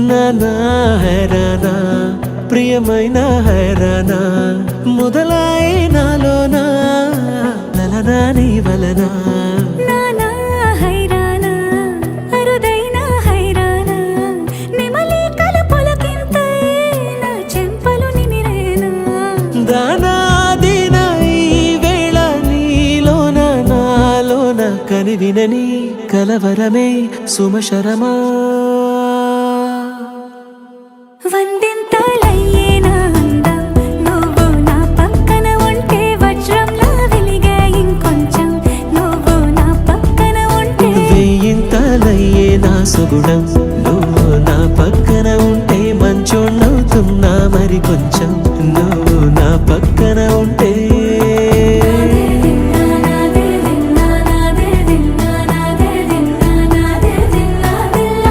నానా హైరానా ప్రియమైన హైరానా మొదలాయే నాలోనా లలనా నీ వలనా నానా హైరానా అరుదైన హైరానా నెమలి కలపులకింతై నా చెంపలు నిమిరేనా దానా దినా ఈ వేళ నీలోన నాలోన కనివినని కలవరమే సుమశరమా వందింతలయ్యే నా అందం నువ్వు నా పక్కన ఉంటే వజ్రంలా వెలిగే ఇంకొంచెం నువ్వు నా పక్కన ఉంటే వెయ్యింతలయ్యే నా సుగుణం